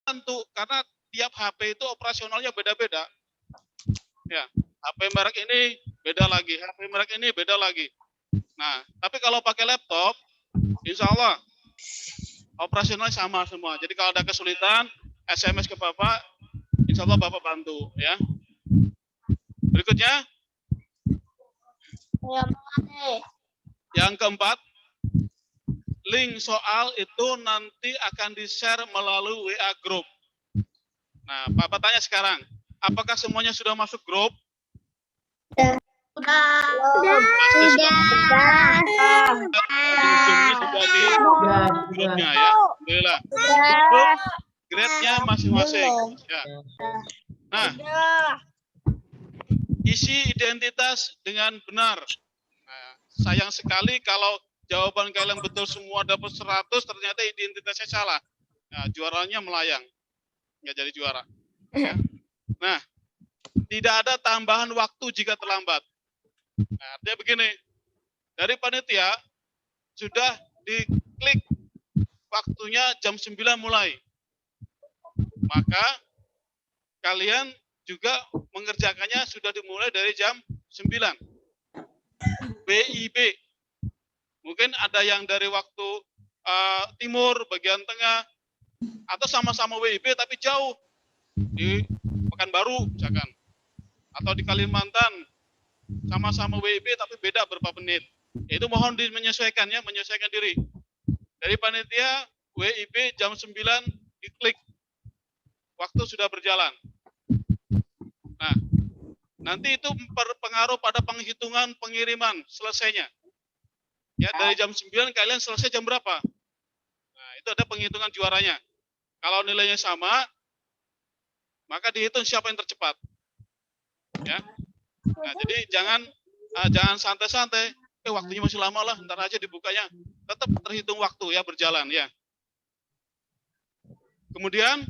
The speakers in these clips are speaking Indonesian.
bantu karena tiap HP itu operasionalnya beda-beda. Ya, HP merek ini beda lagi, HP merek ini beda lagi. Nah, tapi kalau pakai laptop, insya Allah operasionalnya sama semua. Jadi kalau ada kesulitan, SMS ke Bapak, insya Allah Bapak bantu. Ya. Berikutnya, yang keempat, link soal itu nanti akan di-share melalui WA Group. Nah, Bapak tanya sekarang, apakah semuanya sudah masuk grup? Pasti sudah masuk. Zoom-nya sudah di grupnya ya. Alhamdulillah. Grup grade-nya masing-masing. Ya. Nah, isi identitas dengan benar. Nah, sayang sekali kalau jawaban kalian betul semua dapat 100, ternyata identitasnya salah. Nah, juaranya melayang. Nggak jadi juara. Ya. Nah, tidak ada tambahan waktu jika terlambat. Nah, artinya begini, dari panitia sudah diklik waktunya jam 9 mulai. Maka kalian juga mengerjakannya sudah dimulai dari jam 9. BIB. Mungkin ada yang dari waktu timur, bagian tengah, atau sama-sama WIB tapi jauh. Di Pekanbaru misalkan. Atau di Kalimantan, sama-sama WIB tapi beda berapa menit. Itu mohon menyesuaikan ya, menyesuaikan diri. Dari panitia WIB jam 9 diklik. Waktu sudah berjalan. Nah, nanti itu berpengaruh pada penghitungan pengiriman selesainya. Ya, dari jam 9 kalian selesai jam berapa? Nah, itu ada penghitungan juaranya. Kalau nilainya sama, maka dihitung siapa yang tercepat. Ya. Nah, jadi jangan santai-santai. Waktunya masih lama lah, ntar aja dibukanya. Tetap terhitung waktu ya, berjalan ya. Kemudian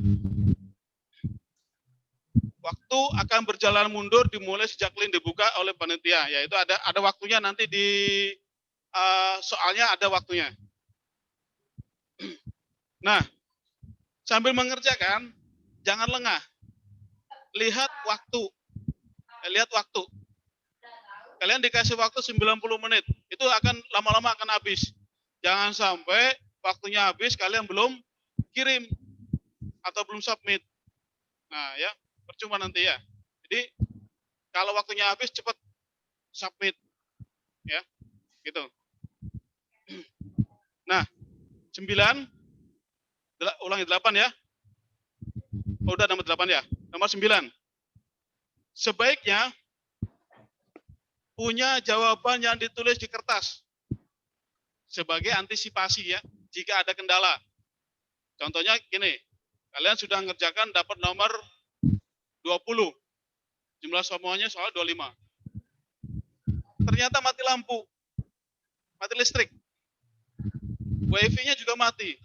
waktu akan berjalan mundur dimulai sejak link dibuka oleh panitia. Yaitu ada waktunya nanti di soalnya ada waktunya. Nah, sambil mengerjakan, jangan lengah. Lihat waktu. Lihat waktu. Kalian dikasih waktu 90 menit. Itu akan lama-lama akan habis. Jangan sampai waktunya habis kalian belum kirim atau belum submit. Nah, ya, percuma nanti ya. Jadi kalau waktunya habis cepat submit. Ya. Gitu. Nah, 9 ulangi 8 ya. Oh, udah nomor 8 ya. Nomor 9. Sebaiknya punya jawaban yang ditulis di kertas sebagai antisipasi ya jika ada kendala. Contohnya gini, kalian sudah ngerjakan dapat nomor 20. Jumlah semuanya soal 25. Ternyata mati lampu. Mati listrik. Wifi-nya juga mati.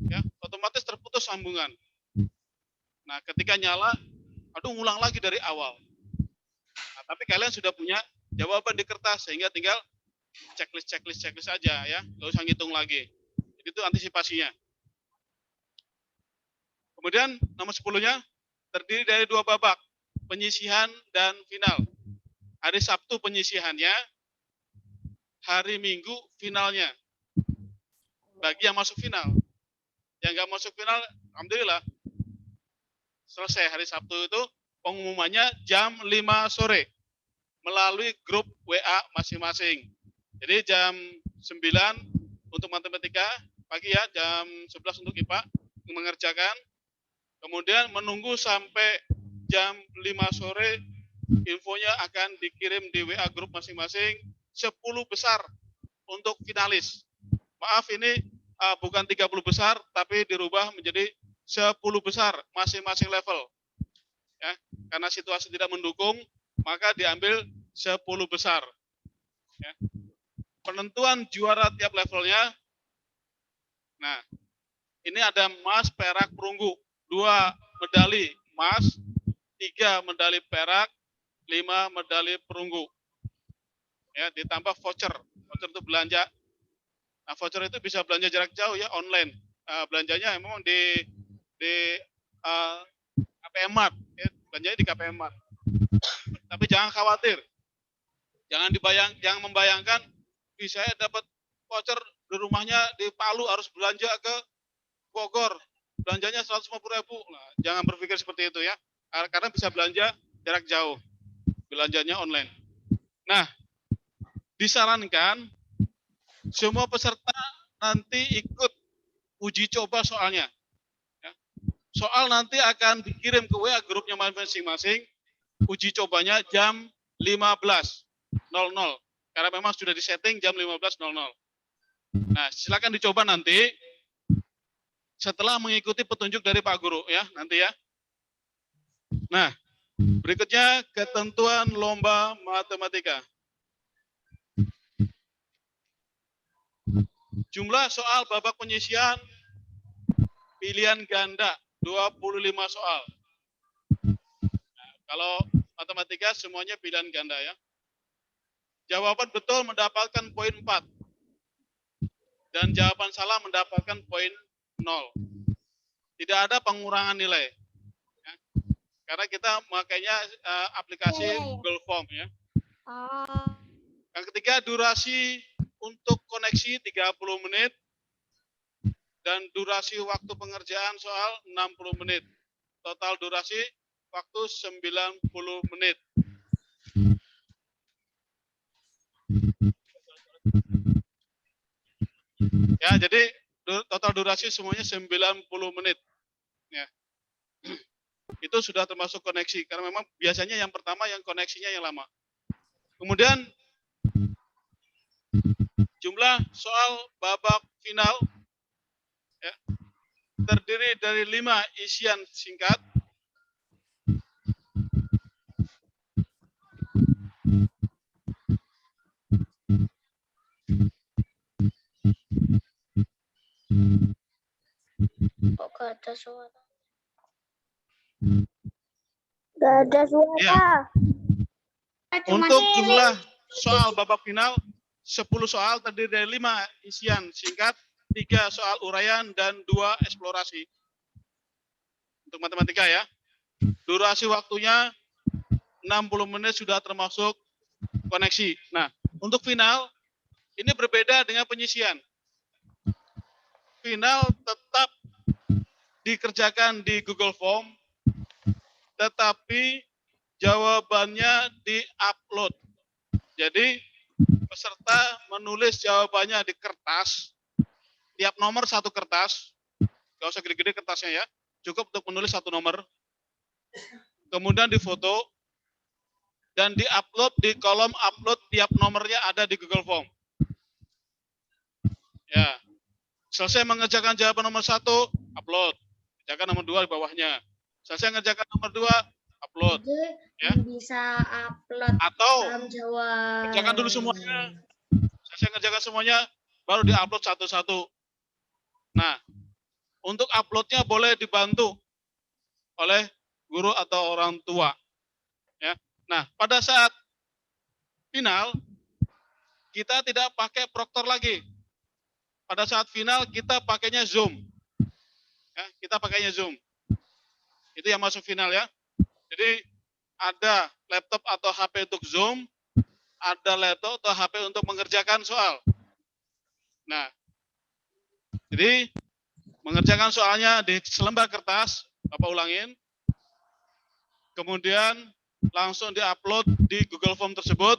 Ya, otomatis terputus sambungan. Nah, ketika nyala, aduh ngulang lagi dari awal. Nah, tapi kalian sudah punya jawaban di kertas sehingga tinggal checklist aja ya, nggak usah ngitung lagi. Jadi itu antisipasinya. Kemudian nomor 10-nya terdiri dari 2 babak, penyisihan dan final. Hari Sabtu penyisihannya, hari Minggu finalnya. Bagi yang masuk final. Yang nggak masuk final, alhamdulillah selesai hari Sabtu itu pengumumannya jam 5 sore melalui grup WA masing-masing. Jadi jam 9 untuk matematika pagi ya, jam 11 untuk IPA mengerjakan. Kemudian menunggu sampai jam 5 sore infonya akan dikirim di WA grup masing-masing 10 besar untuk finalis. Maaf ini bukan 30 besar tapi dirubah menjadi 10 besar masing-masing level. Ya, karena situasi tidak mendukung, maka diambil 10 besar. Ya. Penentuan juara tiap levelnya. Nah, ini ada emas, perak, perunggu. 2 medali emas, 3 medali perak, 5 medali perunggu. Ya, ditambah voucher. Voucher itu belanja. Nah, voucher itu bisa belanja jarak jauh ya, online. Belanjanya memang di di KPM Mart, ya, belanjanya di KPM Mart. Tapi jangan khawatir, jangan membayangkan, saya dapat voucher di rumahnya di Palu harus belanja ke Bogor, belanjanya 150.000. Nah, jangan berpikir seperti itu ya, karena bisa belanja jarak jauh, belanjanya online. Nah, disarankan semua peserta nanti ikut uji coba soalnya. Soal nanti akan dikirim ke WA grupnya masing-masing, uji cobanya jam 15.00. Karena memang sudah disetting jam 15.00. Nah, silakan dicoba nanti setelah mengikuti petunjuk dari Pak Guru ya, nanti ya. Nah, berikutnya ketentuan lomba matematika. Jumlah soal babak penyisian pilihan ganda 25 soal. Nah, kalau matematika semuanya pilihan ganda ya. Jawaban betul mendapatkan poin 4. Dan jawaban salah mendapatkan poin 0. Tidak ada pengurangan nilai. Ya. Karena kita makanya aplikasi Google Form ya. Yang ketiga, durasi untuk koneksi 30 menit. Dan durasi waktu pengerjaan soal 60 menit. Total durasi waktu 90 menit. Ya, jadi total durasi semuanya 90 menit. Ya. Itu sudah termasuk koneksi, karena memang biasanya yang pertama yang koneksinya yang lama. Kemudian jumlah soal babak final ya, terdiri dari 5 isian singkat. Kok gak ada suara? Gak ada suara. Ya. Untuk jumlah soal babak final, 10 soal terdiri dari 5 isian singkat, 3 soal uraian, dan 2 eksplorasi. Untuk matematika ya. Durasi waktunya 60 menit sudah termasuk koneksi. Nah, untuk final, ini berbeda dengan penyisian. Final tetap dikerjakan di Google Form, tetapi jawabannya di-upload. Jadi, peserta menulis jawabannya di kertas, tiap nomor 1 kertas, nggak usah gede-gede kertasnya ya, cukup untuk menulis 1 nomor, kemudian difoto, dan di-upload di kolom upload, tiap nomornya ada di Google Form. Ya, selesai mengerjakan jawaban nomor 1, upload, kerjakan nomor 2 di bawahnya, selesai mengerjakan nomor 2, upload. Ya. Bisa upload atau jawab. kerjakan dulu semuanya, selesai ngerjakan semuanya, baru di-upload satu-satu. Nah, untuk uploadnya boleh dibantu oleh guru atau orang tua. Ya. Nah, pada saat final, kita tidak pakai proktor lagi. Pada saat final, kita pakainya Zoom. Ya, kita pakainya Zoom. Itu yang masuk final ya. Jadi, ada laptop atau HP untuk Zoom, ada laptop atau HP untuk mengerjakan soal. Nah, jadi mengerjakan soalnya di selembar kertas, Bapak ulangin, kemudian langsung diupload di Google Form tersebut,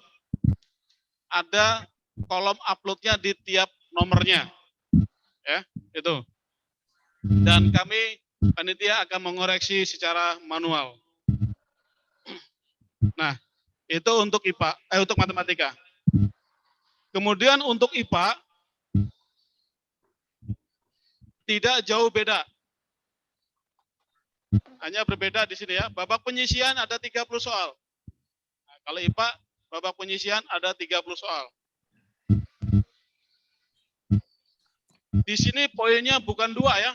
ada kolom uploadnya di tiap nomornya, ya itu. Dan kami panitia akan mengoreksi secara manual. Nah, itu untuk IPA, untuk matematika. Kemudian untuk IPA tidak jauh beda. Hanya berbeda di sini ya. Babak penyisian ada 30 soal. Nah, kalau IPA, babak penyisian ada 30 soal. Di sini poinnya bukan 2 ya.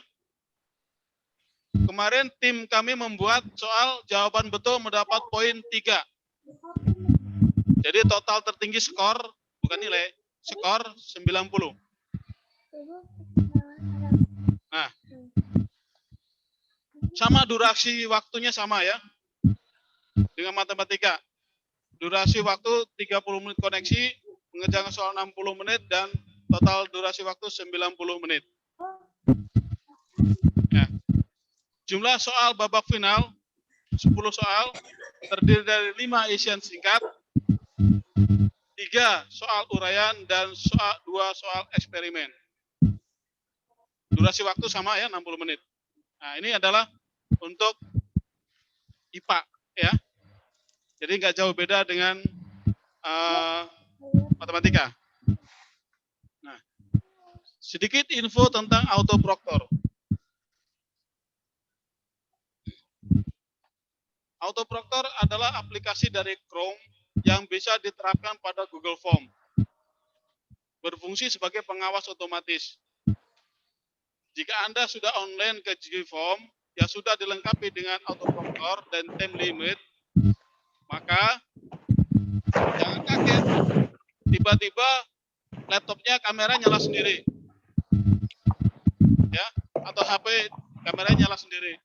Kemarin tim kami membuat soal jawaban betul mendapat poin 3. Jadi total tertinggi skor, bukan nilai, skor 90. Nah, Sama durasi waktunya sama ya. Dengan matematika. Durasi waktu 30 menit koneksi, mengerjakan soal 60 menit, dan total durasi waktu 90 menit. Ya. Jumlah soal babak final, 10 soal, terdiri dari 5 isian singkat, 3 soal uraian, dan 2 soal eksperimen. Durasi waktu sama ya, 60 menit. Nah, ini adalah untuk IPA ya. Jadi nggak jauh beda dengan matematika. Nah, sedikit info tentang autoproctor. Autoproctor adalah aplikasi dari Chrome yang bisa diterapkan pada Google Form. Berfungsi sebagai pengawas otomatis. Jika Anda sudah online ke GForm yang sudah dilengkapi dengan autoproctor dan time limit, maka jangan kaget. Tiba-tiba laptopnya kamera nyala sendiri. Ya, atau HP kameranya nyala sendiri.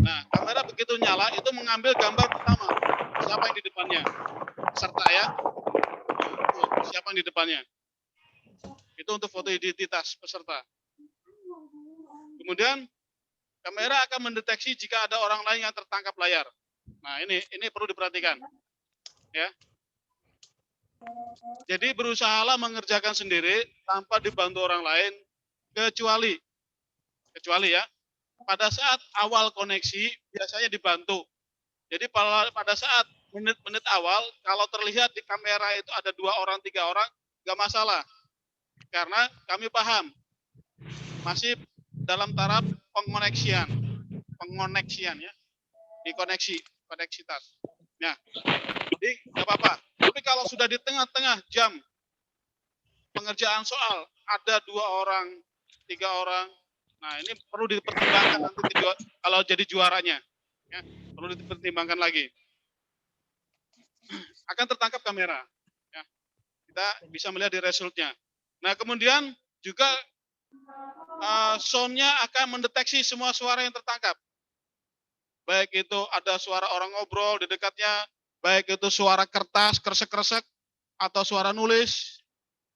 Nah, kamera begitu nyala itu mengambil gambar pertama. Siapa yang di depannya? Peserta ya. Tuh, siapa yang di depannya? Itu untuk foto identitas peserta. Kemudian kamera akan mendeteksi jika ada orang lain yang tertangkap layar. Nah, ini perlu diperhatikan. Ya. Jadi berusahalah mengerjakan sendiri tanpa dibantu orang lain kecuali ya pada saat awal koneksi biasanya dibantu. Jadi pada saat menit-menit awal kalau terlihat di kamera itu ada 2 orang, 3 orang, nggak masalah. Karena kami paham masih dalam taraf pengoneksian ya, koneksitas. Nah, jadi nggak apa-apa. Tapi kalau sudah di tengah-tengah jam pengerjaan soal ada 2 orang, 3 orang, nah ini perlu dipertimbangkan nanti kalau jadi juaranya, ya, perlu dipertimbangkan lagi. Akan tertangkap kamera, ya. Kita bisa melihat di resultnya. Nah kemudian juga sound-nya akan mendeteksi semua suara yang tertangkap. Baik itu ada suara orang ngobrol di dekatnya, baik itu suara kertas kresek-kresek, atau suara nulis,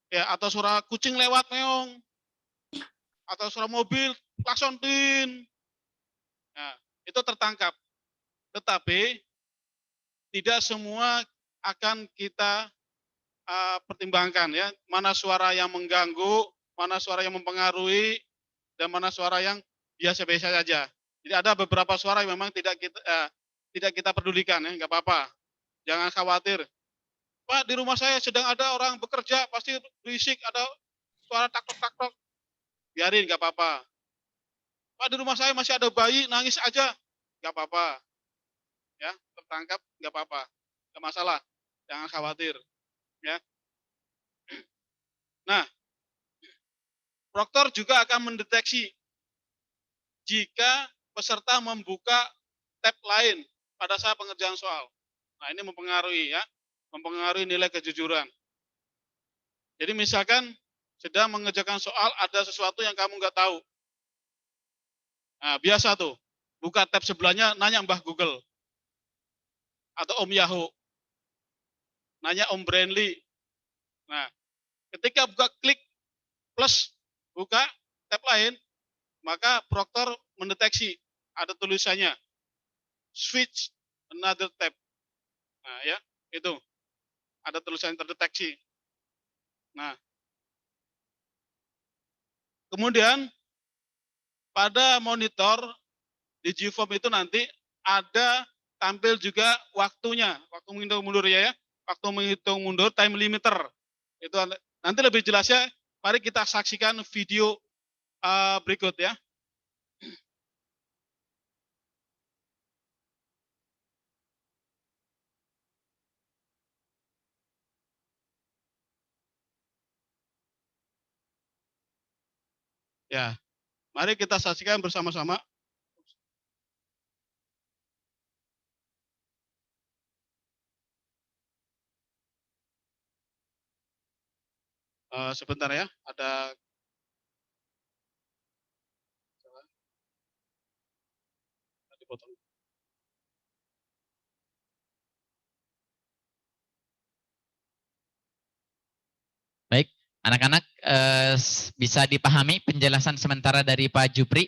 ya, atau suara kucing lewat meong, atau suara mobil klakson tin. Nah, itu tertangkap. Tetapi tidak semua akan kita pertimbangkan ya, mana suara yang mengganggu, mana suara yang mempengaruhi, dan mana suara yang biasa-biasa saja. Jadi ada beberapa suara yang memang tidak kita pedulikan ya, nggak apa-apa. Jangan khawatir. Pak, di rumah saya sedang ada orang bekerja, pasti berisik, ada suara tak-tok, biarin, nggak apa-apa. Pak, di rumah saya masih ada bayi, nangis aja, nggak apa-apa. Ya, tertangkap, nggak apa-apa. Nggak masalah, jangan khawatir. Ya. Nah, Proktor juga akan mendeteksi jika peserta membuka tab lain pada saat pengerjaan soal. Nah, ini mempengaruhi ya, mempengaruhi nilai kejujuran. Jadi misalkan sedang mengerjakan soal ada sesuatu yang kamu nggak tahu. Nah, biasa tuh, buka tab sebelahnya nanya Mbah Google atau Om Yahoo, nanya Om Brandly. Nah, ketika buka klik plus buka tab lain, maka Proktor mendeteksi ada tulisannya switch another tab. Nah, ya, itu ada tulisan terdeteksi. Nah, kemudian pada monitor di GForm itu nanti ada tampil juga waktunya, waktu menghitung mundur ya, waktu menghitung mundur time limiter. Itu nanti lebih jelasnya, mari kita saksikan video berikut ya. Ya, mari kita saksikan bersama-sama. Sebentar ya, ada dipotong. Baik, anak-anak bisa dipahami penjelasan sementara dari Pak Jupri?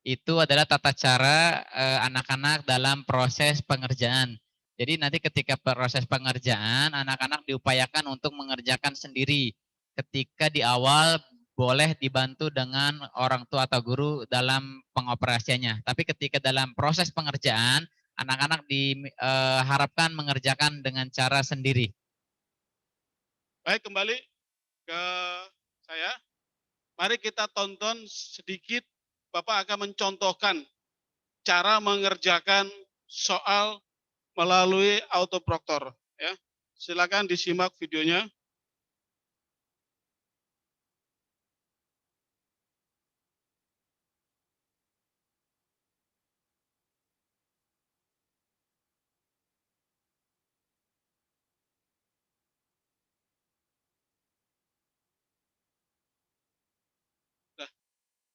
Itu adalah tata cara anak-anak dalam proses pengerjaan. Jadi nanti ketika proses pengerjaan, anak-anak diupayakan untuk mengerjakan sendiri. Ketika di awal boleh dibantu dengan orang tua atau guru dalam pengoperasiannya. Tapi ketika dalam proses pengerjaan, anak-anak diharapkan mengerjakan dengan cara sendiri. Baik, kembali ke saya. Mari kita tonton sedikit, Bapak akan mencontohkan cara mengerjakan soal melalui autoproktor. Ya. Silakan disimak videonya.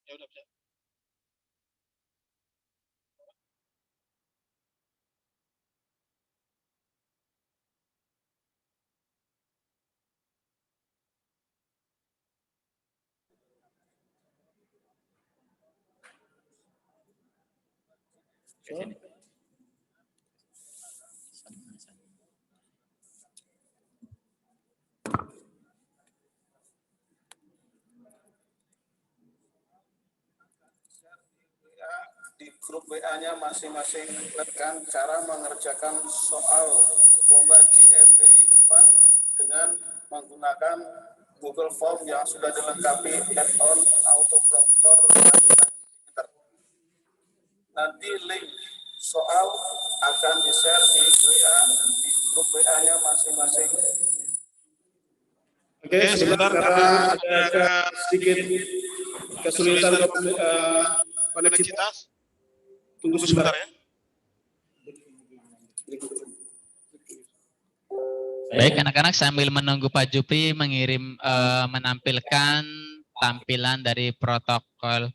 Ya udah bisa. Di grup WA-nya masing-masing rekan cara mengerjakan soal lomba GMBI 4 dengan menggunakan Google Form yang sudah dilengkapi add-on autoproktor dengan Mentimeter. Nanti link soal akan di-share di WA di grup WA-nya masing-masing. Oke, sebentar karena ada sedikit kesulitan koneksitas. Tunggu sebentar ya. Baik, anak-anak sambil menunggu Pak Jupri mengirim menampilkan tampilan dari protokol.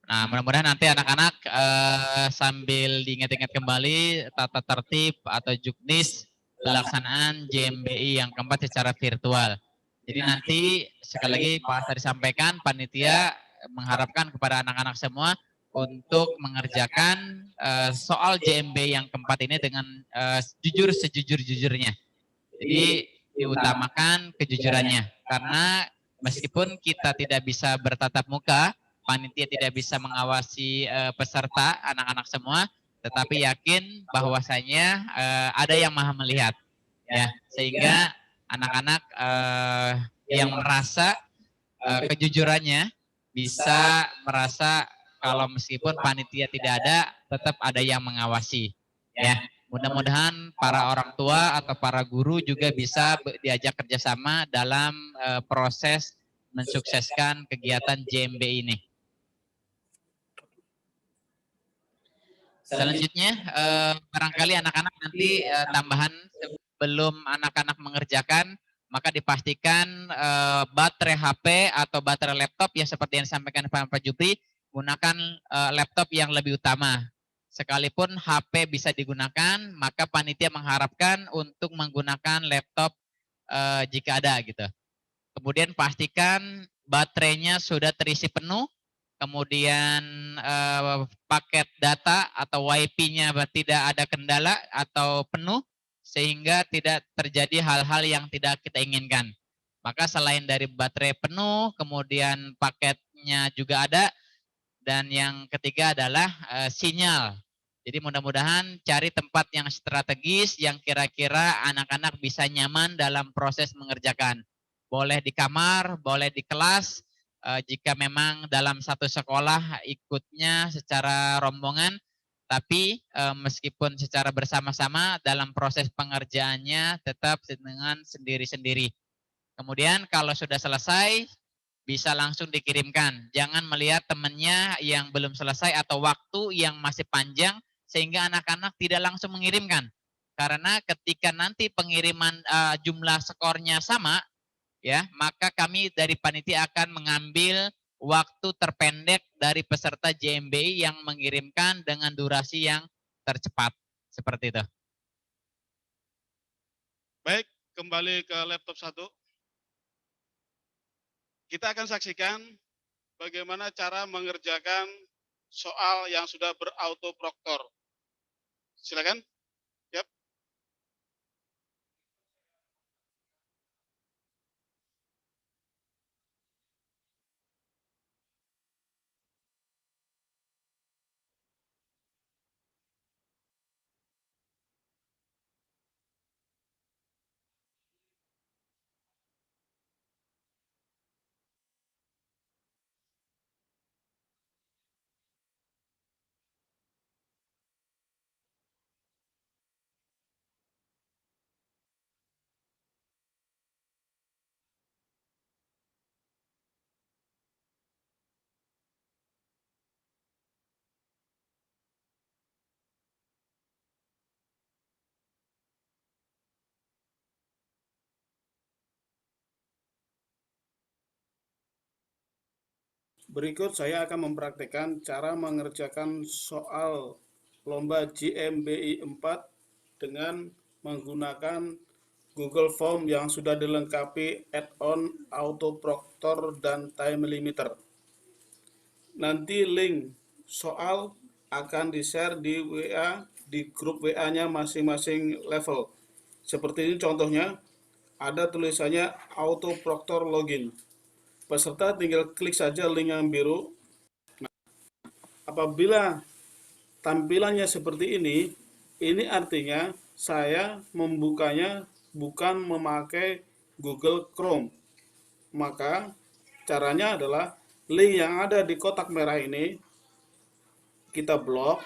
Nah, mudah-mudahan nanti anak-anak sambil diingat-ingat kembali tata tertib atau juknis pelaksanaan JMBI yang keempat secara virtual. Jadi nanti sekali lagi Pak tadi sampaikan, panitia mengharapkan kepada anak-anak semua untuk mengerjakan soal JMB yang keempat ini dengan jujur sejujur-jujurnya. Jadi diutamakan kejujurannya. Karena meskipun kita tidak bisa bertatap muka, panitia tidak bisa mengawasi peserta, anak-anak semua, tetapi yakin bahwasanya ada yang maha melihat. Ya, sehingga anak-anak yang merasa kejujurannya bisa merasa kalau meskipun panitia tidak ada, tetap ada yang mengawasi. Ya, mudah-mudahan para orang tua atau para guru juga bisa diajak kerjasama dalam proses mensukseskan kegiatan JMB ini. Selanjutnya, barangkali anak-anak nanti tambahan sebelum anak-anak mengerjakan, maka dipastikan baterai HP atau baterai laptop yang seperti yang disampaikan Pak Jupri, gunakan laptop yang lebih utama. Sekalipun HP bisa digunakan, maka panitia mengharapkan untuk menggunakan laptop jika ada gitu. Kemudian pastikan baterainya sudah terisi penuh, kemudian paket data atau WiFi-nya tidak ada kendala atau penuh, sehingga tidak terjadi hal-hal yang tidak kita inginkan. Maka selain dari baterai penuh, kemudian paketnya juga ada, dan yang ketiga adalah sinyal. Jadi mudah-mudahan cari tempat yang strategis yang kira-kira anak-anak bisa nyaman dalam proses mengerjakan. Boleh di kamar, boleh di kelas, jika memang dalam satu sekolah ikutnya secara rombongan, tapi meskipun secara bersama-sama dalam proses pengerjaannya tetap dengan sendiri-sendiri. Kemudian kalau sudah selesai, bisa langsung dikirimkan. Jangan melihat temannya yang belum selesai atau waktu yang masih panjang sehingga anak-anak tidak langsung mengirimkan. Karena ketika nanti pengiriman jumlah skornya sama, ya, maka kami dari panitia akan mengambil waktu terpendek dari peserta JMBI yang mengirimkan dengan durasi yang tercepat. Seperti itu. Baik, kembali ke laptop 1. Kita akan saksikan bagaimana cara mengerjakan soal yang sudah berautoproktor. Silakan. Yap. Berikut saya akan mempraktikkan cara mengerjakan soal lomba JMBI 4 dengan menggunakan Google Form yang sudah dilengkapi add-on autoproctor dan time limiter. Nanti link soal akan di-share di WA, di grup WA-nya masing-masing level. Seperti ini contohnya, ada tulisannya autoproctor login. Peserta tinggal klik saja link yang biru. Nah, apabila tampilannya seperti ini artinya saya membukanya bukan memakai Google Chrome. Maka caranya adalah link yang ada di kotak merah ini kita blok.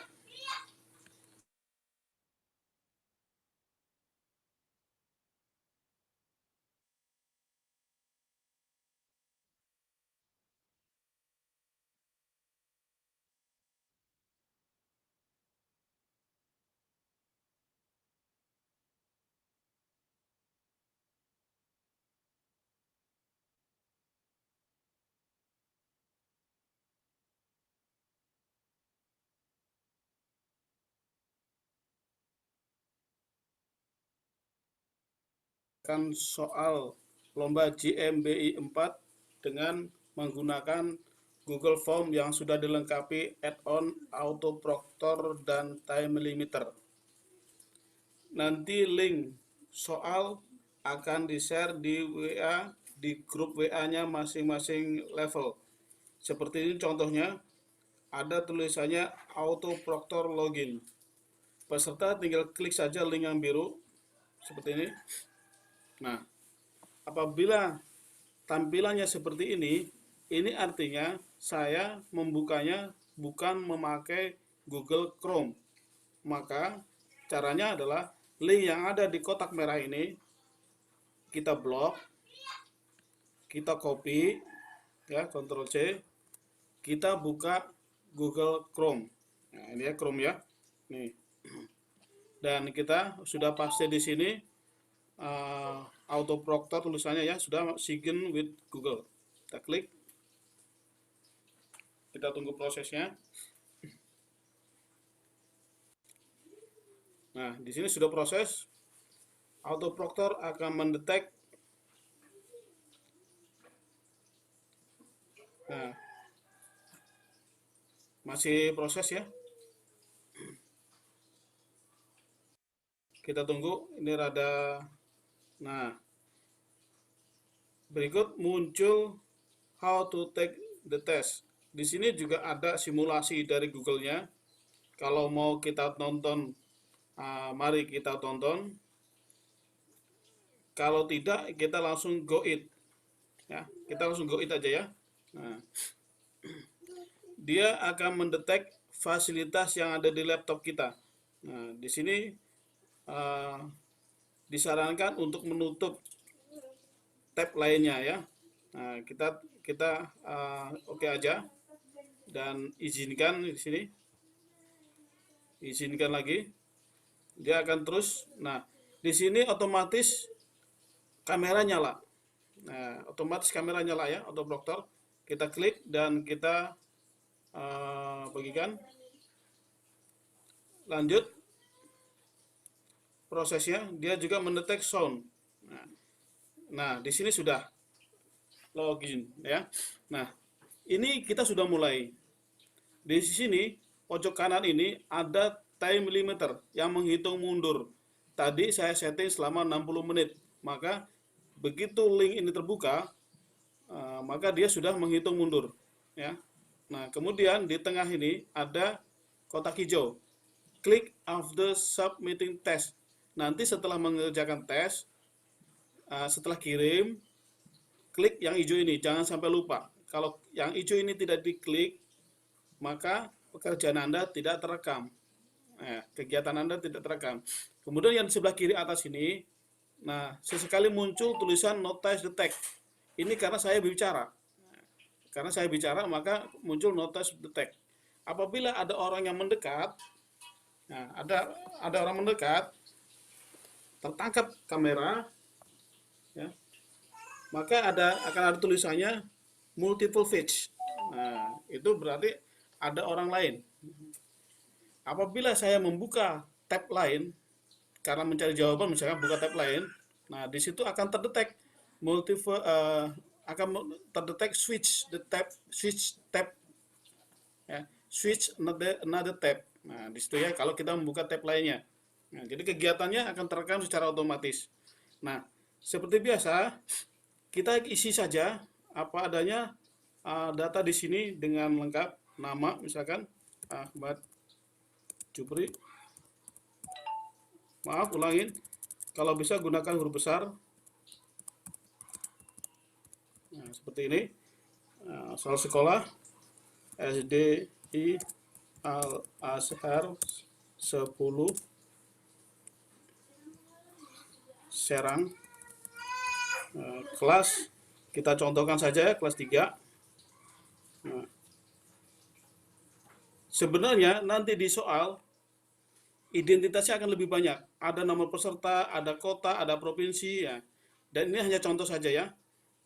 Soal lomba JMBI 4 dengan menggunakan Google Form yang sudah dilengkapi add-on autoproctor dan time limiter. Nanti link soal akan di-share di WA, di grup WA-nya masing-masing level. Seperti ini contohnya, ada tulisannya autoproctor login. Peserta tinggal klik saja link yang biru, seperti ini. Nah, apabila tampilannya seperti ini artinya saya membukanya bukan memakai Google Chrome. Maka caranya adalah link yang ada di kotak merah ini kita blok, kita copy, ya, Ctrl C, kita buka Google Chrome. Nah, ini ya Chrome ya, nih. Dan kita sudah paste di sini. Autoproctor tulisannya ya, sudah sign with Google. Kita klik, kita tunggu prosesnya. Nah, di sini sudah proses. Autoproctor akan mendetek. Nah, masih proses ya. Kita tunggu, ini rada. Nah, berikut muncul how to take the test. Di sini juga ada simulasi dari Google-nya. Kalau mau kita tonton, mari kita tonton. Kalau tidak, kita langsung go it. Ya, kita langsung go it aja ya. Nah, dia akan mendetek fasilitas yang ada di laptop kita. Nah, di sini disarankan untuk menutup tab lainnya ya. Nah, kita oke aja dan izinkan di sini. Izinkan lagi. Dia akan terus. Nah, di sini otomatis kamera nyala. Nah, otomatis kamera nyala ya, autoproctor. Kita klik dan kita bagikan. Lanjut prosesnya, dia juga mendetek sound. Nah, di sini sudah login ya. Nah, ini kita sudah mulai. Di sini pojok kanan ini ada time limiter yang menghitung mundur. Tadi saya setting selama 60 menit. Maka begitu link ini terbuka, maka dia sudah menghitung mundur ya. Nah, kemudian di tengah ini ada kotak hijau. Klik after submitting test. Nanti setelah mengerjakan tes, setelah kirim, klik yang hijau ini. Jangan sampai lupa. Kalau yang hijau ini tidak diklik, maka pekerjaan Anda tidak terekam. Kegiatan Anda tidak terekam. Kemudian yang di sebelah kiri atas ini, nah sesekali muncul tulisan notice detect. Ini karena saya bicara. Karena saya bicara, maka muncul notice detect. Apabila ada orang yang mendekat, nah, ada orang mendekat, tertangkap kamera, ya, maka akan ada tulisannya multiple page. Nah, itu berarti ada orang lain. Apabila saya membuka tab lain, karena mencari jawaban, misalnya buka tab lain, nah di situ akan terdetek switch tab, ya, switch another tab. Nah, di situ ya kalau kita membuka tab lainnya. Nah, jadi kegiatannya akan terekam secara otomatis. Nah, seperti biasa, kita isi saja apa adanya data di sini dengan lengkap, nama misalkan Ahmad Jupri. Maaf, ulangin. Kalau bisa gunakan huruf besar. Nah, seperti ini. Soal sekolah SDI Al Azhar 10 Serang. Kelas kita contohkan saja kelas 3. Nah, sebenarnya nanti di soal identitasnya akan lebih banyak. Ada nomor peserta, ada kota, ada provinsi ya. Dan ini hanya contoh saja ya.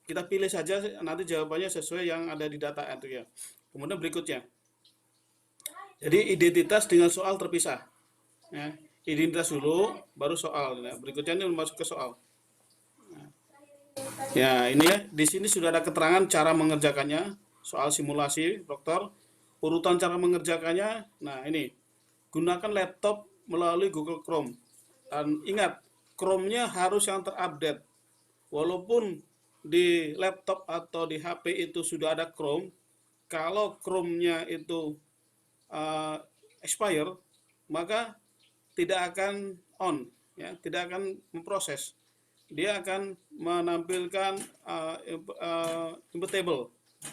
Kita pilih saja nanti jawabannya sesuai yang ada di data itu ya. Kemudian berikutnya. Jadi identitas dengan soal terpisah. Ya. Identitas dulu, baru soal. Nah, berikutnya ini masuk ke soal. Ya, ini ya. Di sini sudah ada keterangan cara mengerjakannya. Soal simulasi, Dokter. Urutan cara mengerjakannya. Nah, ini. Gunakan laptop melalui Google Chrome. Dan ingat, Chrome-nya harus yang terupdate. Walaupun di laptop atau di HP itu sudah ada Chrome, kalau Chrome-nya itu expire, maka tidak akan on, ya, tidak akan memproses. Dia akan menampilkan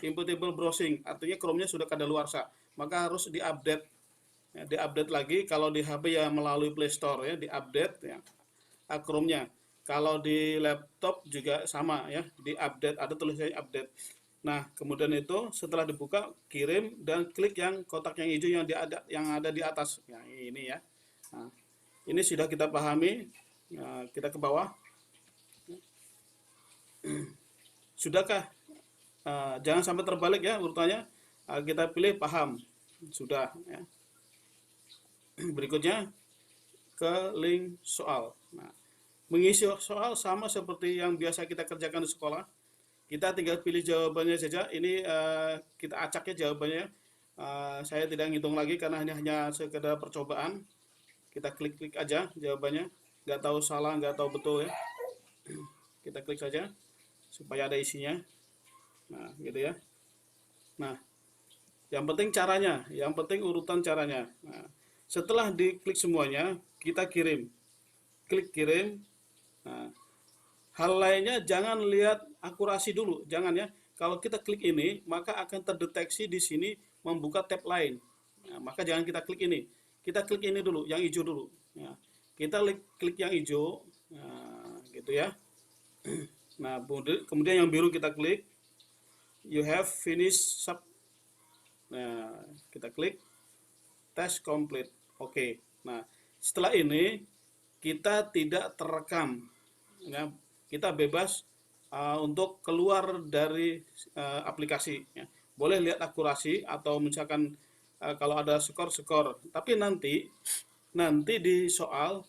inputable browsing, artinya Chrome-nya sudah kadaluarsa, maka harus diupdate. Ya, diupdate lagi. Kalau di HP ya melalui Play Store ya, diupdate ya Chrome-nya. Kalau di laptop juga sama ya, diupdate, ada tulisannya update. Nah, kemudian itu setelah dibuka, kirim dan klik yang kotak yang hijau yang ada di atas. Ya, ini ya. Nah, ini sudah kita pahami. Nah, kita ke bawah. Sudahkah? Jangan sampai terbalik ya urutannya. Kita pilih paham. Sudah ya. Berikutnya ke link soal. Nah, mengisi soal sama seperti yang biasa kita kerjakan di sekolah. Kita tinggal pilih jawabannya saja. Ini kita acak ya jawabannya. Saya tidak ngitung lagi karena ini hanya sekedar percobaan. Kita klik-klik aja jawabannya. Nggak tahu salah, nggak tahu betul ya. Kita klik saja supaya ada isinya. Nah, gitu ya. Nah, yang penting caranya, yang penting urutan caranya. Nah, setelah diklik semuanya, kita kirim. Klik kirim. Nah, hal lainnya jangan lihat akurasi dulu, jangan ya. Kalau kita klik ini, maka akan terdeteksi di sini membuka tab lain. Nah, maka jangan kita klik ini. Kita klik ini dulu, yang hijau dulu. Nah, kita klik yang hijau, nah, gitu ya. Nah, kemudian yang biru kita klik. You have finished sub. Nah, kita klik test complete. Oke. Nah, setelah ini kita tidak terekam. Ya, kita bebas untuk keluar dari aplikasi. Ya. Boleh lihat akurasi atau misalkan kalau ada skor. Tapi nanti di soal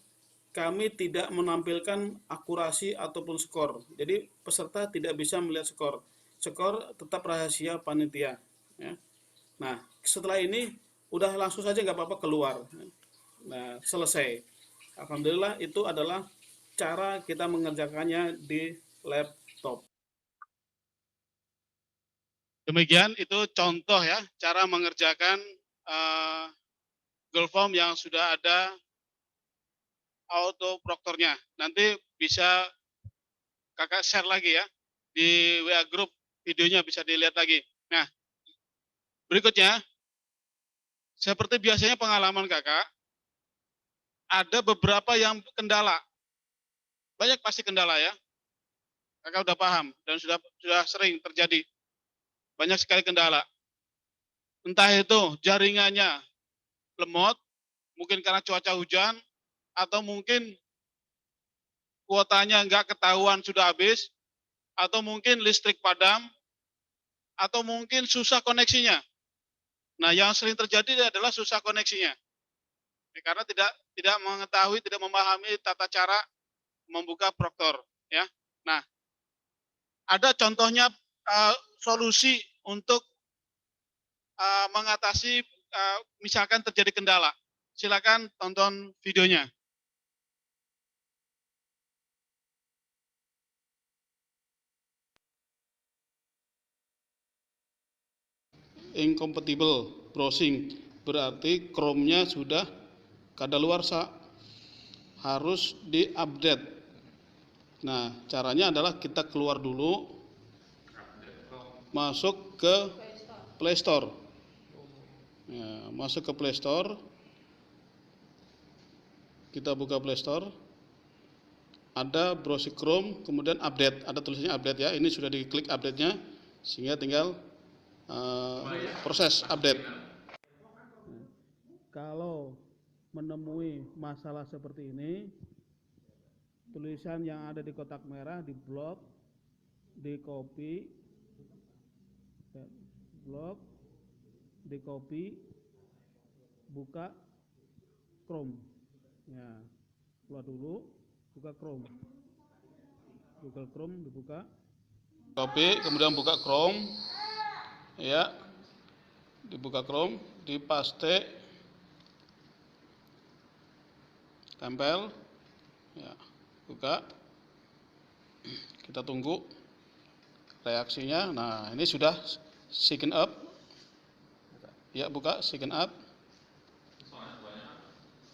kami tidak menampilkan akurasi ataupun skor. Jadi peserta tidak bisa melihat skor. Skor tetap rahasia panitia. Ya. Nah, setelah ini udah langsung saja nggak apa-apa keluar. Nah, selesai. Alhamdulillah itu adalah cara kita mengerjakannya di laptop. Demikian itu contoh ya cara mengerjakan Google Form yang sudah ada autoproktornya. Nanti bisa kakak share lagi ya di WA Group, videonya bisa dilihat lagi. Nah, berikutnya seperti biasanya pengalaman kakak, ada beberapa yang kendala. Banyak pasti kendala ya. Kakak udah paham dan sudah sering terjadi. Banyak sekali kendala. Entah itu jaringannya lemot, mungkin karena cuaca hujan, atau mungkin kuotanya nggak ketahuan sudah habis, atau mungkin listrik padam, atau mungkin susah koneksinya. Nah, yang sering terjadi adalah susah koneksinya. Karena tidak mengetahui, tidak memahami tata cara membuka proktor. Ya. Nah, ada contohnya solusi untuk mengatasi misalkan terjadi kendala. Silakan tonton videonya. Incompatible browsing berarti Chrome-nya sudah kadaluarsa, harus diupdate. Nah, caranya adalah kita keluar dulu, masuk ke Play Store. Ya, masuk ke Play Store, kita buka Play Store, ada browsing Chrome, kemudian update, ada tulisannya update ya. Ini sudah diklik update-nya, sehingga tinggal proses update. Kalau menemui masalah seperti ini, tulisan yang ada di kotak merah di blok, di copy, buka Chrome. Ya, keluar dulu, buka Chrome. Google Chrome dibuka. Copy, kemudian buka Chrome. Ya, dibuka Chrome, dipaste, tempel, ya, buka, kita tunggu reaksinya. Nah, ini sudah sign up, ya, buka sign up,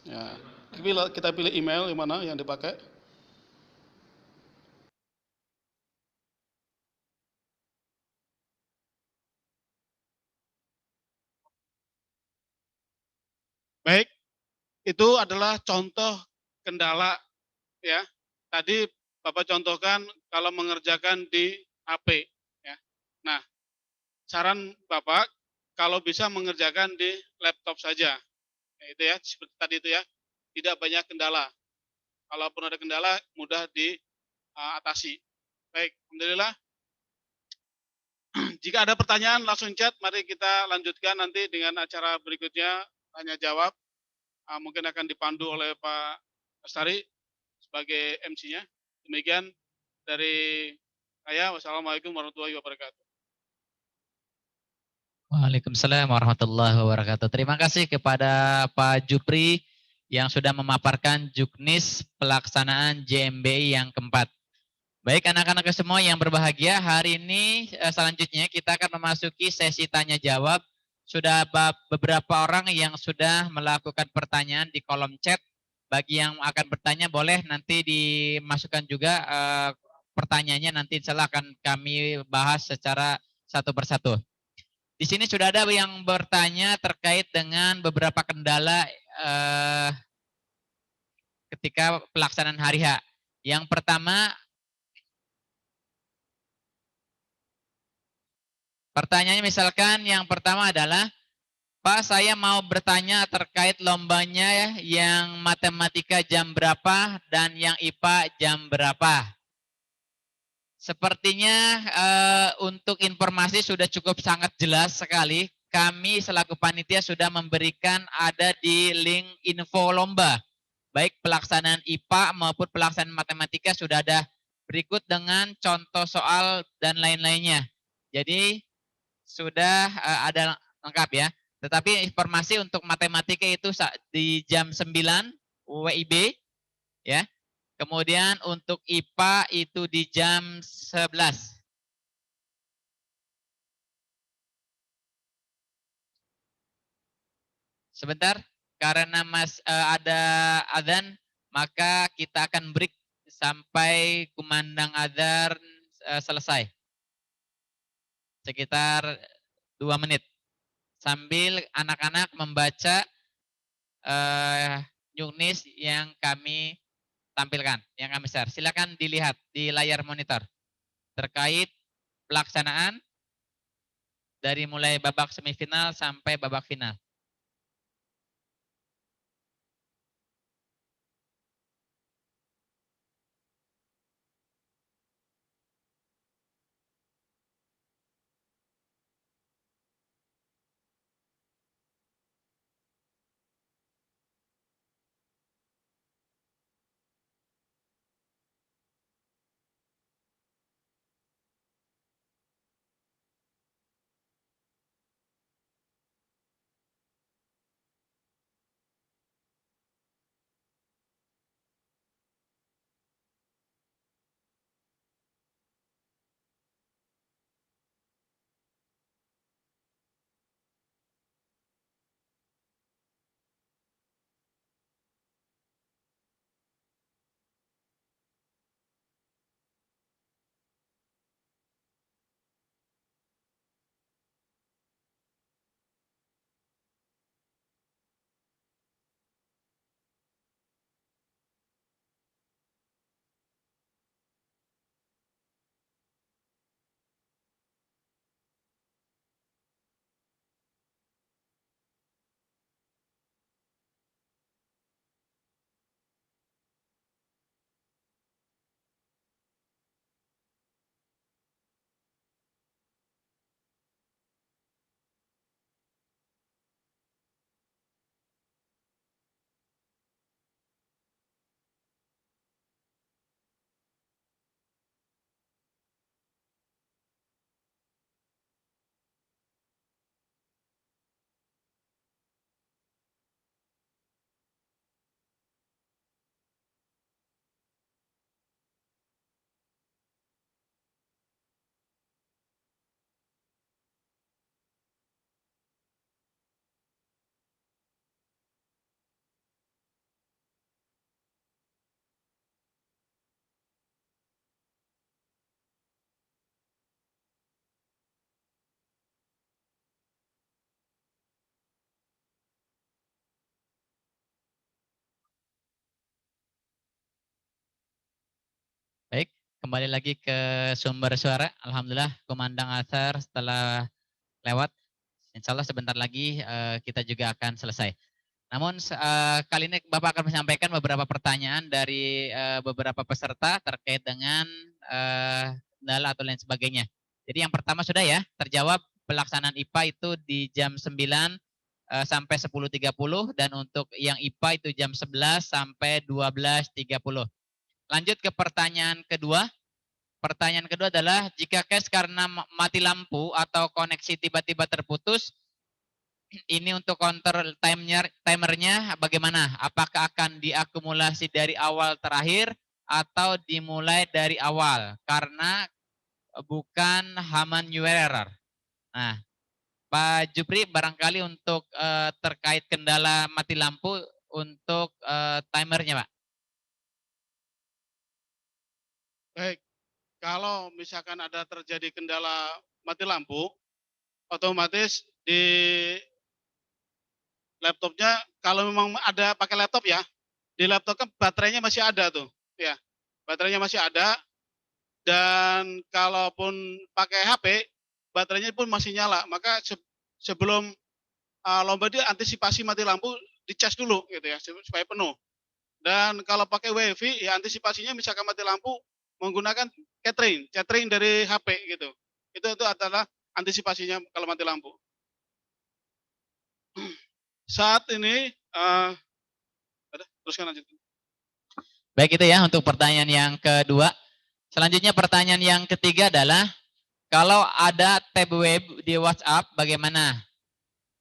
ya, kita pilih email yang mana yang dipakai. Baik, itu adalah contoh kendala ya. Tadi Bapak contohkan kalau mengerjakan di HP ya. Nah, saran Bapak kalau bisa mengerjakan di laptop saja. Ya, itu ya, seperti tadi itu ya. Tidak banyak kendala. Kalaupun ada kendala mudah diatasi. Baik, alhamdulillah. Jika ada pertanyaan langsung chat, mari kita lanjutkan nanti dengan acara berikutnya tanya jawab. Mungkin akan dipandu oleh Pak Lestari sebagai MC-nya. Demikian dari saya. Wassalamualaikum warahmatullahi wabarakatuh. Waalaikumsalam warahmatullahi wabarakatuh. Terima kasih kepada Pak Jupri yang sudah memaparkan juknis pelaksanaan JMBI yang keempat. Baik anak-anak semua yang berbahagia, hari ini selanjutnya kita akan memasuki sesi tanya jawab. Sudah beberapa orang yang sudah melakukan pertanyaan di kolom chat. Bagi yang akan bertanya boleh nanti dimasukkan juga pertanyaannya, nanti insya Allah akan kami bahas secara satu persatu. Di sini sudah ada yang bertanya terkait dengan beberapa kendala ketika pelaksanaan hari H. Yang pertama, pertanyaannya misalkan yang pertama adalah, Pak, saya mau bertanya terkait lombanya yang matematika jam berapa dan yang IPA jam berapa. Sepertinya untuk informasi sudah cukup sangat jelas sekali. Kami selaku panitia sudah memberikan ada di link info lomba. Baik pelaksanaan IPA maupun pelaksanaan matematika sudah ada berikut dengan contoh soal dan lain-lainnya. Jadi sudah ada lengkap ya. Tetapi informasi untuk matematika itu di jam 9 WIB ya. Kemudian untuk IPA itu di jam 11. Sebentar, karena ada adzan, maka kita akan break sampai kumandang adzan selesai. Sekitar 2 menit. Sambil anak-anak membaca nyugnis yang kami tampilkan, yang kami share. Silakan dilihat di layar monitor terkait pelaksanaan dari mulai babak semifinal sampai babak final. Baik, kembali lagi ke sumber suara. Alhamdulillah, kumandang asar setelah lewat. Insya Allah sebentar lagi kita juga akan selesai. Namun kali ini Bapak akan menyampaikan beberapa pertanyaan dari beberapa peserta terkait dengan kendala atau lain sebagainya. Jadi yang pertama sudah ya, terjawab pelaksanaan IPA itu di jam 9 sampai 10.30 dan untuk yang IPA itu jam 11 sampai 12.30. Lanjut ke pertanyaan kedua. Pertanyaan kedua adalah jika cash karena mati lampu atau koneksi tiba-tiba terputus, ini untuk counter timernya bagaimana? Apakah akan diakumulasi dari awal terakhir atau dimulai dari awal? Karena bukan human error. Nah, Pak Jupri barangkali untuk terkait kendala mati lampu untuk timernya, Pak. Baik, kalau misalkan ada terjadi kendala mati lampu, otomatis di laptopnya, kalau memang ada pakai laptop ya, di laptop kan baterainya masih ada tuh, ya, baterainya masih ada, dan kalaupun pakai HP, baterainya pun masih nyala, maka sebelum lomba dia antisipasi mati lampu, dicas dulu gitu ya, supaya penuh. Dan kalau pakai WiFi, ya antisipasinya misalkan mati lampu, menggunakan catering dari HP gitu. Itu adalah antisipasinya kalau mati lampu. Saat ini, teruskan lanjut. Baik, itu ya untuk pertanyaan yang kedua. Selanjutnya pertanyaan yang ketiga adalah, kalau ada tab web di WhatsApp bagaimana?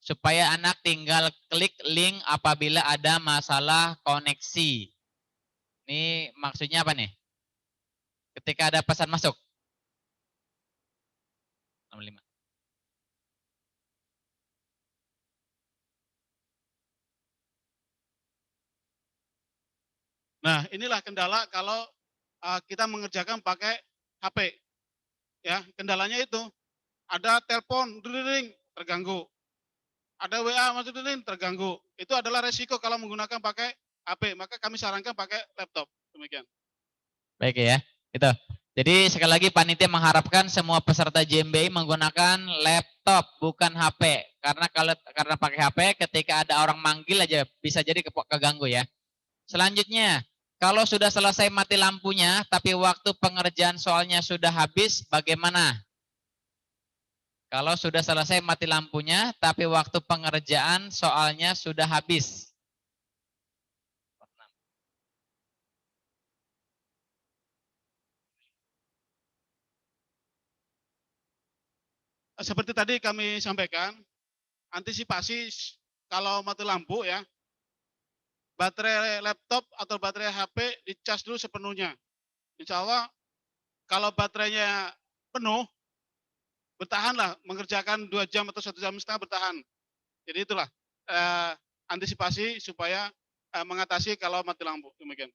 Supaya anak tinggal klik link apabila ada masalah koneksi. Ini maksudnya apa nih? Ketika ada pesan masuk. 65. Nah, inilah kendala kalau kita mengerjakan pakai HP. Ya, kendalanya itu ada telepon, dering, terganggu. Ada WA masuk dering, terganggu. Itu adalah resiko kalau menggunakan pakai HP. Maka kami sarankan pakai laptop. Demikian. Baik ya, itu. Jadi sekali lagi panitia mengharapkan semua peserta JMBI menggunakan laptop bukan HP. Karena pakai HP ketika ada orang manggil aja bisa jadi keganggu ya. Selanjutnya, kalau sudah selesai mati lampunya tapi waktu pengerjaan soalnya sudah habis, bagaimana? Kalau sudah selesai mati lampunya tapi waktu pengerjaan soalnya sudah habis. Seperti tadi kami sampaikan, antisipasi kalau mati lampu ya, baterai laptop atau baterai HP dicas dulu sepenuhnya. Insya Allah kalau baterainya penuh, bertahanlah mengerjakan 2 jam atau 1,5 jam bertahan. Jadi itulah antisipasi supaya mengatasi kalau mati lampu. Demikian.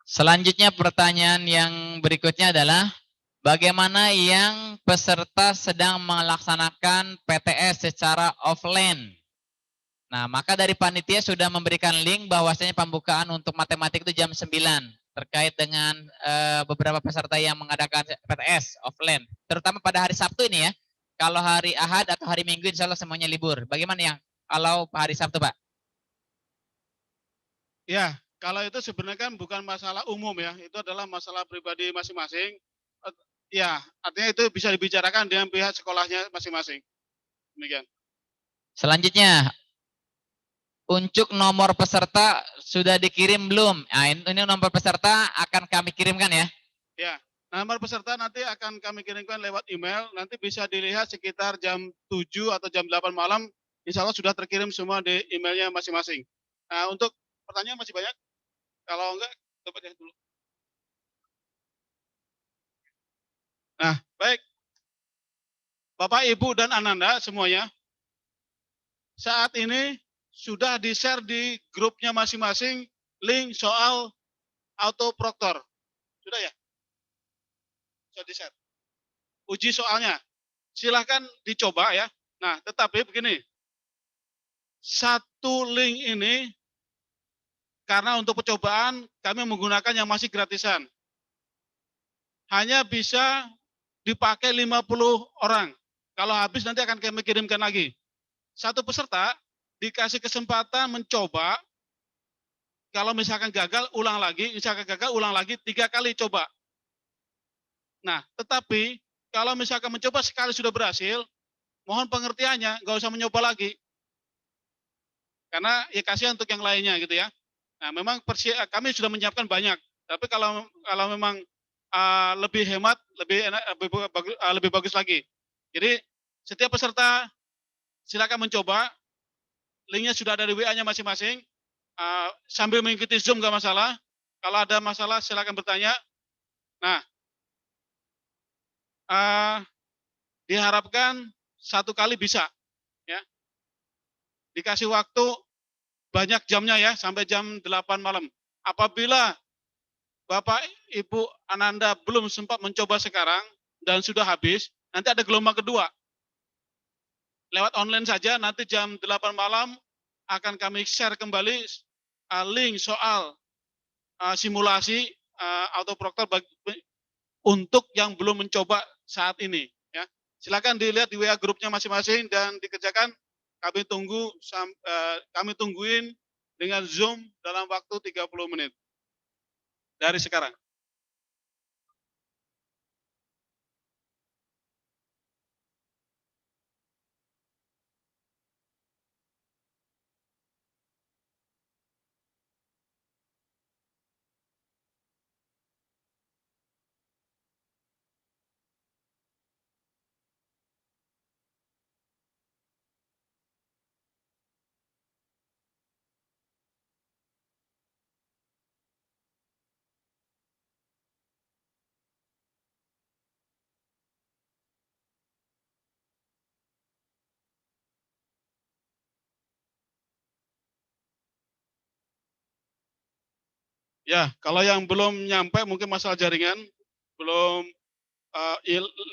Selanjutnya pertanyaan yang berikutnya adalah, bagaimana yang peserta sedang melaksanakan PTS secara offline? Nah, maka dari panitia sudah memberikan link bahwasanya pembukaan untuk matematik itu jam 9 terkait dengan beberapa peserta yang mengadakan PTS offline, terutama pada hari Sabtu ini ya. Kalau hari Ahad atau hari Minggu insya Allah semuanya libur. Bagaimana yang kalau hari Sabtu, Pak? Ya, kalau itu sebenarnya kan bukan masalah umum ya, itu adalah masalah pribadi masing-masing. Ya, artinya itu bisa dibicarakan dengan pihak sekolahnya masing-masing. Demikian. Selanjutnya, untuk nomor peserta sudah dikirim belum? Nah, ini nomor peserta akan kami kirimkan ya. Ya, nomor peserta nanti akan kami kirimkan lewat email, nanti bisa dilihat sekitar jam 7 atau jam 8 malam, insya Allah sudah terkirim semua di emailnya masing-masing. Nah, untuk pertanyaan masih banyak, kalau enggak, coba lihat dulu. Nah, baik. Bapak, Ibu, dan Ananda semuanya, saat ini sudah di-share di grupnya masing-masing link soal autoproktor. Sudah ya? Sudah di-share. Uji soalnya. Silahkan dicoba ya. Nah, tetapi begini. Satu link ini, karena untuk percobaan kami menggunakan yang masih gratisan. Hanya bisa dipakai 50 orang. Kalau habis nanti akan kami kirimkan lagi. Satu peserta dikasih kesempatan mencoba, kalau misalkan gagal, ulang lagi, misalkan gagal, ulang lagi, 3 kali coba. Nah, tetapi kalau misalkan mencoba sekali sudah berhasil, mohon pengertiannya, nggak usah mencoba lagi. Karena ya kasihan untuk yang lainnya gitu ya. Nah, memang kami sudah menyiapkan banyak, tapi kalau memang lebih hemat, lebih bagus lagi. Jadi setiap peserta silakan mencoba, linknya sudah ada di WA-nya masing-masing, sambil mengikuti Zoom nggak masalah. Kalau ada masalah silakan bertanya. Nah, diharapkan 1 kali bisa, ya. Dikasih waktu banyak jamnya ya, sampai jam 8 malam. Apabila Bapak, Ibu, Ananda belum sempat mencoba sekarang dan sudah habis, nanti ada gelombang kedua. Lewat online saja, nanti jam 8 malam akan kami share kembali link soal simulasi autoproktor untuk yang belum mencoba saat ini. Ya. Silakan dilihat di WA grupnya masing-masing dan dikerjakan. Kami tungguin dengan Zoom dalam waktu 30 menit dari sekarang. Ya, kalau yang belum nyampe mungkin masalah jaringan, belum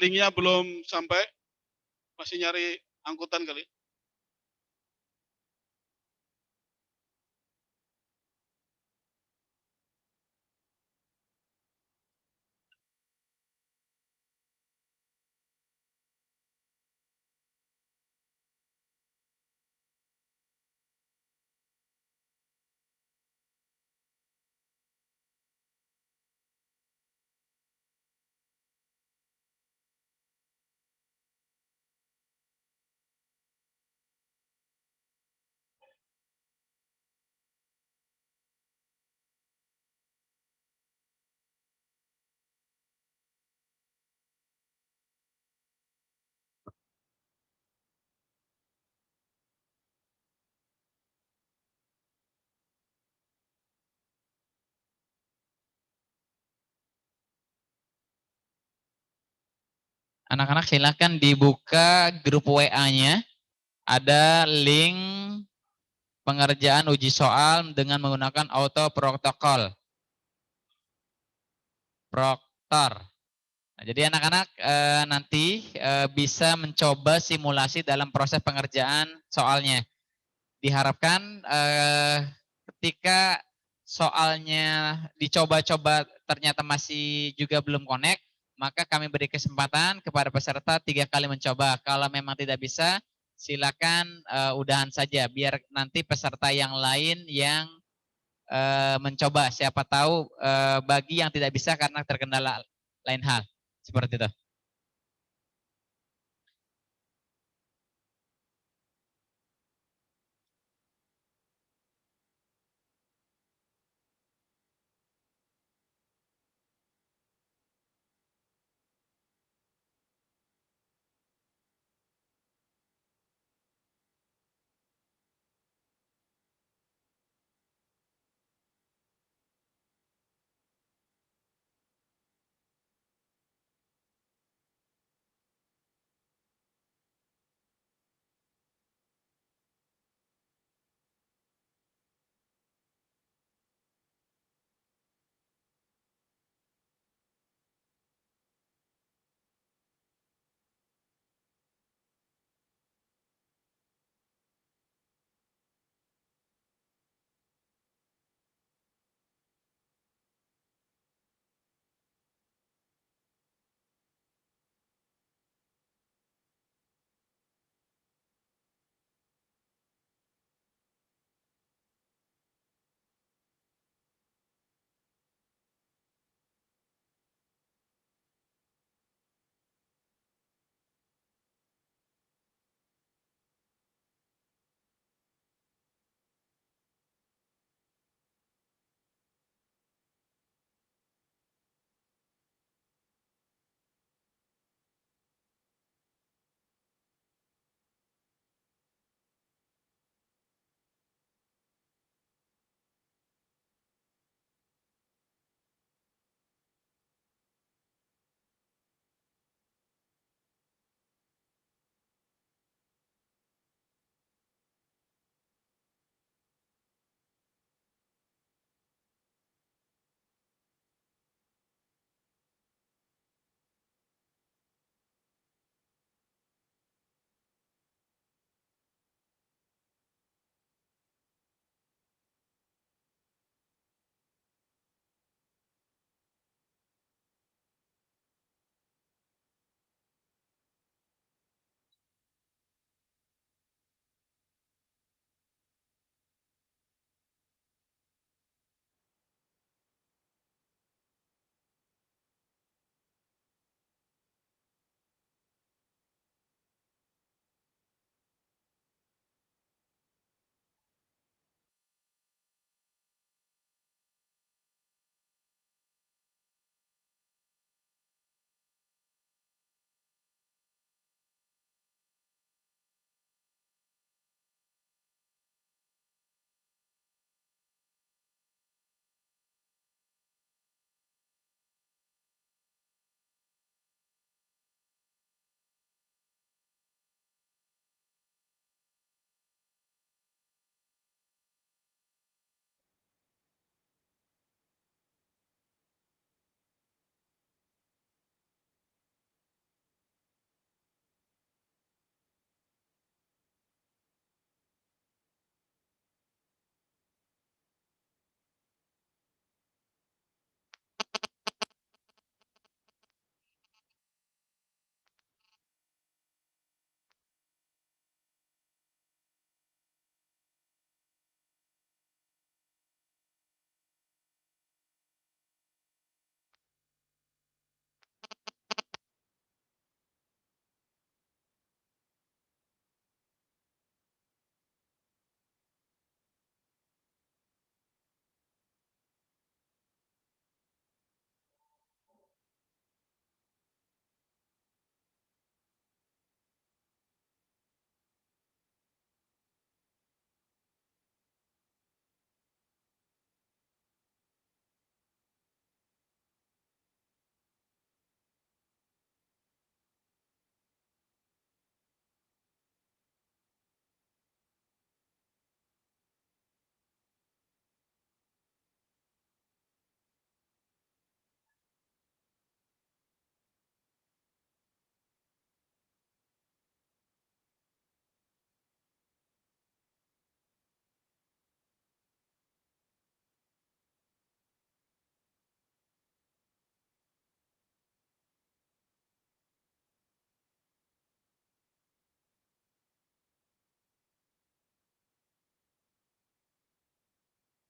linknya belum sampai, masih nyari angkutan kali. Anak-anak silakan dibuka grup WA-nya. Ada link pengerjaan uji soal dengan menggunakan auto protokol. Proktor. Nah, jadi anak-anak nanti bisa mencoba simulasi dalam proses pengerjaan soalnya. Diharapkan ketika soalnya dicoba-coba ternyata masih juga belum connect, maka kami beri kesempatan kepada peserta 3 kali mencoba. Kalau memang tidak bisa, silakan udahan saja, biar nanti peserta yang lain yang mencoba. Siapa tahu bagi yang tidak bisa karena terkendala lain hal. Seperti itu.